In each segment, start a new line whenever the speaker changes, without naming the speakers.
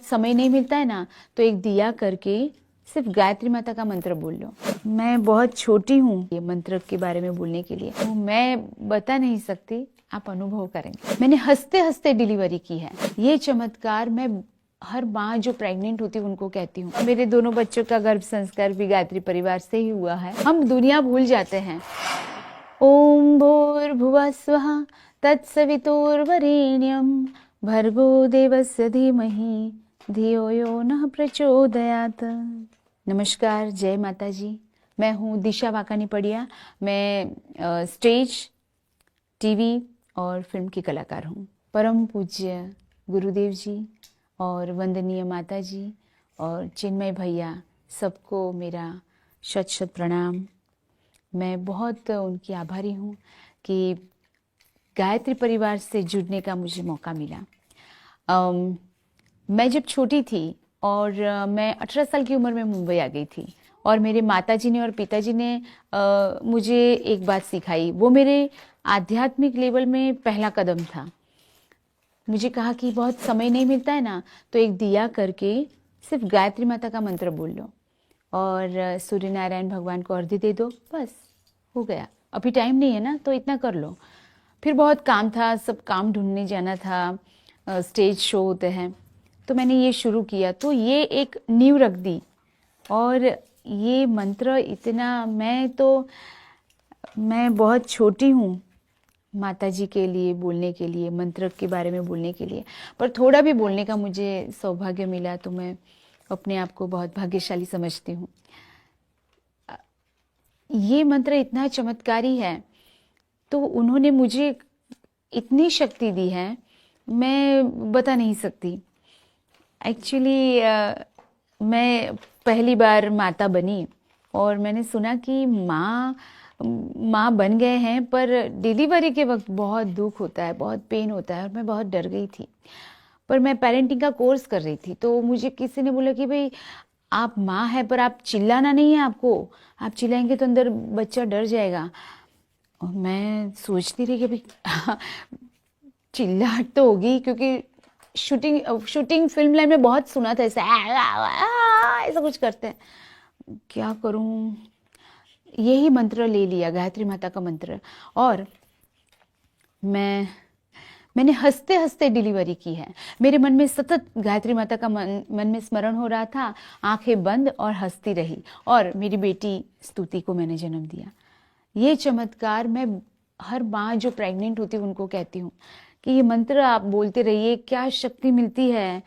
समय नहीं मिलता है ना, तो एक दिया करके सिर्फ गायत्री माता का मंत्र बोल लो। मैं बहुत छोटी हूँ ये मंत्र के बारे में बोलने के लिए, तो मैं बता नहीं सकती, आप अनुभव करेंगे। मैंने हंसते हंसते डिलीवरी की है। ये चमत्कार मैं हर माँ जो प्रेग्नेंट होती है उनको कहती हूँ। मेरे दोनों बच्चों का गर्भ संस्कार भी गायत्री परिवार से ही हुआ है। हम दुनिया भूल जाते हैं। ओम भूर्भुवः स्वः तत्सवितुर्वरेण्यं भर्गो देवस्य धीमहि धियो यो नः प्रचोदयात्। नमस्कार, जय माता जी। मैं हूँ दिशा वाकानी पड़िया। मैं स्टेज, टीवी और फिल्म की कलाकार हूँ। परम पूज्य गुरुदेव जी और वंदनीय माता जी और चिन्मय भैया, सबको मेरा शत शत प्रणाम। मैं बहुत उनकी आभारी हूँ कि गायत्री परिवार से जुड़ने का मुझे मौका मिला। मैं जब छोटी थी और मैं 18 साल की उम्र में मुंबई आ गई थी, और मेरे माताजी ने और पिताजी ने मुझे एक बात सिखाई। वो मेरे आध्यात्मिक लेवल में पहला कदम था। मुझे कहा कि बहुत समय नहीं मिलता है ना, तो एक दिया करके सिर्फ गायत्री माता का मंत्र बोल लो और सूर्य नारायण भगवान को अर्घ्य दे दो, बस हो गया। अभी टाइम नहीं है ना, तो इतना कर लो। फिर बहुत काम था, सब काम ढूंढने जाना था, स्टेज शो होते हैं, तो मैंने ये शुरू किया। तो ये एक नींव रख दी, और ये मंत्र इतना, मैं बहुत छोटी हूँ माता जी के लिए बोलने के लिए, मंत्र के बारे में बोलने के लिए, पर थोड़ा भी बोलने का मुझे सौभाग्य मिला, तो मैं अपने आप को बहुत भाग्यशाली समझती हूँ। ये मंत्र इतना चमत्कारी है, तो उन्होंने मुझे इतनी शक्ति दी है, मैं बता नहीं सकती। एक्चुअली मैं पहली बार माता बनी, और मैंने सुना कि माँ बन गए हैं, पर डिलीवरी के वक्त बहुत दुख होता है, बहुत पेन होता है, और मैं बहुत डर गई थी। पर मैं पेरेंटिंग का कोर्स कर रही थी, तो मुझे किसी ने बोला कि भाई आप माँ है, पर आप चिल्लाना नहीं है आपको, आप चिल्लाएंगे तो अंदर बच्चा डर जाएगा। और मैं सोचती रही कि भाई चिल्लाहट तो होगी, क्योंकि शूटिंग फिल्म लाइन में बहुत सुना था ऐसा, ऐसा कुछ करते हैं। क्या करूं, यही मंत्र ले लिया, गायत्री माता का मंत्र, और मैंने हंसते हंसते डिलीवरी की है। मेरे मन में सतत गायत्री माता का मन में स्मरण हो रहा था, आंखें बंद और हंसती रही, और मेरी बेटी स्तुति को मैंने जन्म दिया। ये चमत्कार मैं हर माँ जो प्रेग्नेंट होती है उनको कहती हूँ कि ये मंत्र आप बोलते रहिए, क्या शक्ति मिलती है।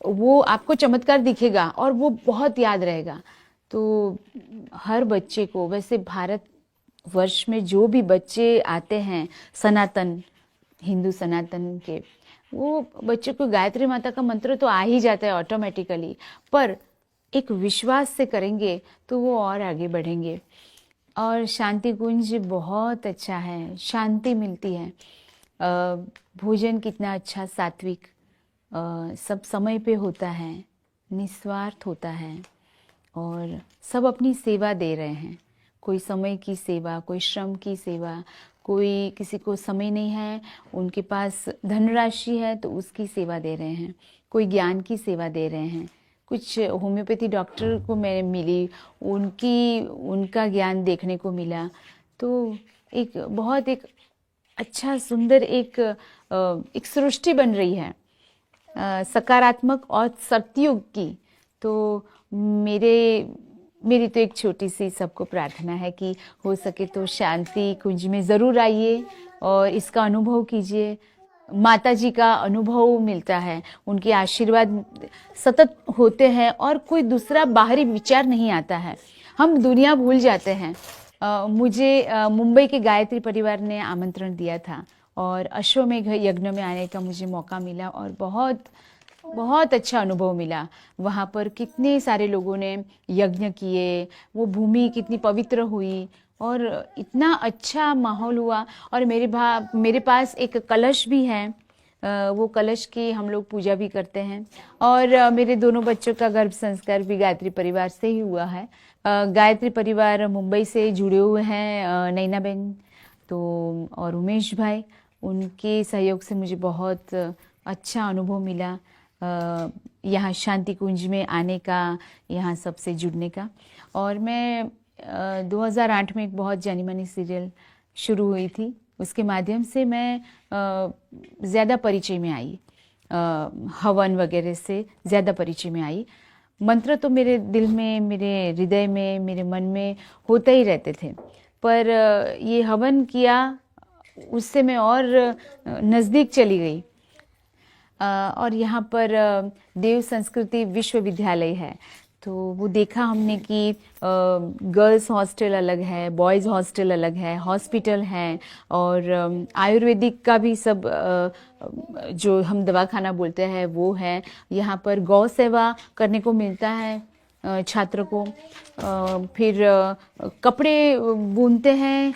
वो आपको चमत्कार दिखेगा और वो बहुत याद रहेगा। तो हर बच्चे को, वैसे भारत वर्ष में जो भी बच्चे आते हैं सनातन, हिंदू सनातन के, वो बच्चे को गायत्री माता का मंत्र तो आ ही जाता है ऑटोमेटिकली, पर एक विश्वास से करेंगे तो वो और आगे बढ़ेंगे। और शांति कुंज बहुत अच्छा है, शांति मिलती है। भोजन कितना अच्छा, सात्विक, सब समय पे होता है, निस्वार्थ होता है, और सब अपनी सेवा दे रहे हैं। कोई समय की सेवा, कोई श्रम की सेवा, कोई किसी को समय नहीं है, उनके पास धनराशि है तो उसकी सेवा दे रहे हैं, कोई ज्ञान की सेवा दे रहे हैं। कुछ होम्योपैथी डॉक्टर को मैं मिली, उनका ज्ञान देखने को मिला। तो एक अच्छा सुंदर एक सृष्टि बन रही है, सकारात्मक और सत्युग की। तो मेरी तो एक छोटी सी सबको प्रार्थना है कि हो सके तो शांति कुंज में ज़रूर आइए और इसका अनुभव कीजिए। माता जी का अनुभव मिलता है, उनके आशीर्वाद सतत होते हैं, और कोई दूसरा बाहरी विचार नहीं आता है। हम दुनिया भूल जाते हैं। मुझे मुंबई के गायत्री परिवार ने आमंत्रण दिया था, और अश्वमेघ यज्ञ में आने का मुझे मौका मिला, और बहुत बहुत अच्छा अनुभव मिला। वहाँ पर कितने सारे लोगों ने यज्ञ किए, वो भूमि कितनी पवित्र हुई, और इतना अच्छा माहौल हुआ। और मेरे पास एक कलश भी है, वो कलश की हम लोग पूजा भी करते हैं। और मेरे दोनों बच्चों का गर्भ संस्कार भी गायत्री परिवार से ही हुआ है। गायत्री परिवार मुंबई से जुड़े हुए हैं, नैना बहन तो और उमेश भाई, उनके सहयोग से मुझे बहुत अच्छा अनुभव मिला। यहाँ शांति कुंज में आने का, यहाँ सबसे जुड़ने का। और मैं 2008 में एक बहुत जानी मानी सीरियल शुरू हुई थी, उसके माध्यम से मैं ज़्यादा परिचय में आई, हवन वगैरह से ज़्यादा परिचय में आई। मंत्र तो मेरे दिल में, मेरे हृदय में, मेरे मन में होते ही रहते थे, पर ये हवन किया उससे मैं और नज़दीक चली गई। और यहाँ पर देव संस्कृति विश्वविद्यालय है, तो वो देखा हमने कि गर्ल्स हॉस्टल अलग है, बॉयज़ हॉस्टल अलग है, हॉस्पिटल है, और आयुर्वेदिक का भी सब जो हम दवाखाना बोलते हैं वो है। यहाँ पर गौ सेवा करने को मिलता है छात्र को। फिर कपड़े बुनते हैं,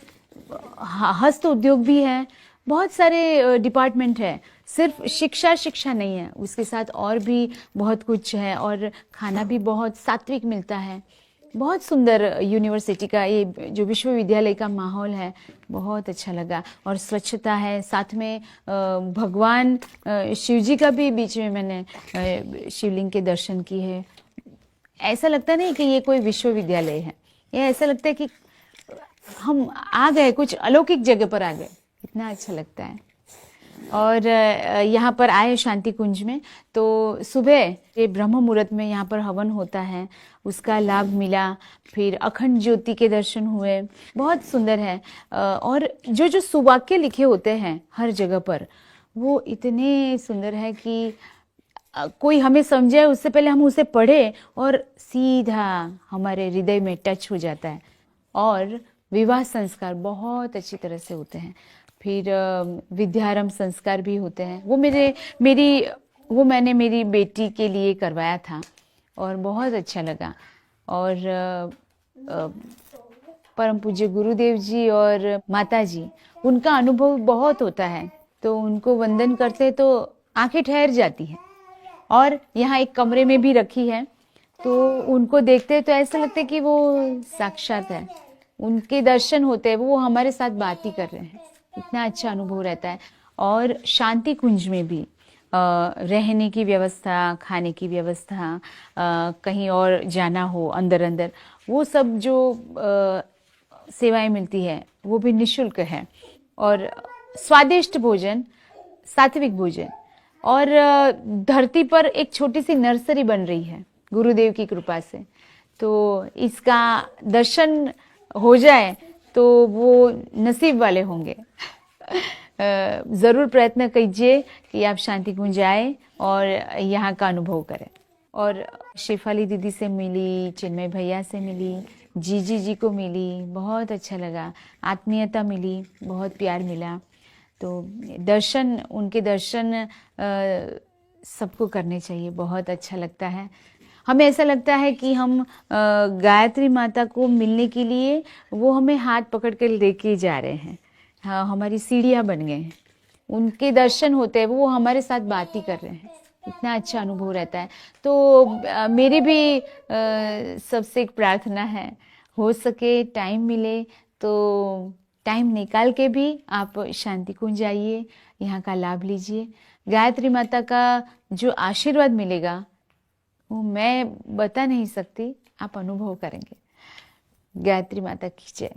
हस्त उद्योग भी है, बहुत सारे डिपार्टमेंट है। सिर्फ शिक्षा नहीं है, उसके साथ और भी बहुत कुछ है, और खाना भी बहुत सात्विक मिलता है। बहुत सुंदर यूनिवर्सिटी का ये जो विश्वविद्यालय का माहौल है, बहुत अच्छा लगा। और स्वच्छता है, साथ में भगवान शिव जी का भी बीच में मैंने शिवलिंग के दर्शन किए हैं। ऐसा लगता नहीं कि ये कोई विश्वविद्यालय है, ये ऐसा लगता है कि हम आ गए, कुछ अलौकिक जगह पर आ गए, इतना अच्छा लगता है। और यहाँ पर आए शांति कुंज में, तो सुबह ये ब्रह्म मुहूर्त में यहाँ पर हवन होता है, उसका लाभ मिला। फिर अखंड ज्योति के दर्शन हुए, बहुत सुंदर है। और जो जो सुवाक्य लिखे होते हैं हर जगह पर, वो इतने सुंदर है कि कोई हमें समझे उससे पहले हम उसे पढ़े और सीधा हमारे हृदय में टच हो जाता है। और विवाह संस्कार बहुत अच्छी तरह से होते हैं। फिर विद्यारंभ संस्कार भी होते हैं, वो मैंने मेरी बेटी के लिए करवाया था और बहुत अच्छा लगा। और परम पूज्य गुरुदेव जी और माता जी, उनका अनुभव बहुत होता है, तो उनको वंदन करते तो आंखें ठहर जाती हैं। और यहाँ एक कमरे में भी रखी है, तो उनको देखते तो ऐसा लगता है कि वो साक्षात है, उनके दर्शन होते हैं, वो हमारे साथ बात ही कर रहे हैं, इतना अच्छा अनुभव रहता है। और शांति कुंज में भी रहने की व्यवस्था, खाने की व्यवस्था, कहीं और जाना हो अंदर वो सब जो सेवाएं मिलती है वो भी निःशुल्क है। और स्वादिष्ट भोजन, सात्विक भोजन। और धरती पर एक छोटी सी नर्सरी बन रही है गुरुदेव की कृपा से, तो इसका दर्शन हो जाए तो वो नसीब वाले होंगे। ज़रूर प्रयत्न कीजिए कि आप शांति कुंज आए और यहाँ का अनुभव करें। और शेफाली दीदी से मिली, चिन्मय भैया से मिली, जीजी जी को मिली, बहुत अच्छा लगा, आत्मीयता मिली, बहुत प्यार मिला। तो दर्शन, उनके दर्शन सबको करने चाहिए, बहुत अच्छा लगता है। हमें ऐसा लगता है कि हम गायत्री माता को मिलने के लिए वो हमें हाथ पकड़ कर लेके जा रहे हैं। हाँ, हमारी सीढ़ियाँ बन गए हैं, उनके दर्शन होते हैं, वो हमारे साथ बात ही कर रहे हैं, इतना अच्छा अनुभव रहता है। तो मेरी भी सबसे एक प्रार्थना है, हो सके टाइम मिले तो टाइम निकाल के भी आप शांति कुंज आइए, यहाँ का लाभ लीजिए। गायत्री माता का जो आशीर्वाद मिलेगा वो मैं बता नहीं सकती, आप अनुभव करेंगे। गायत्री माता की जय।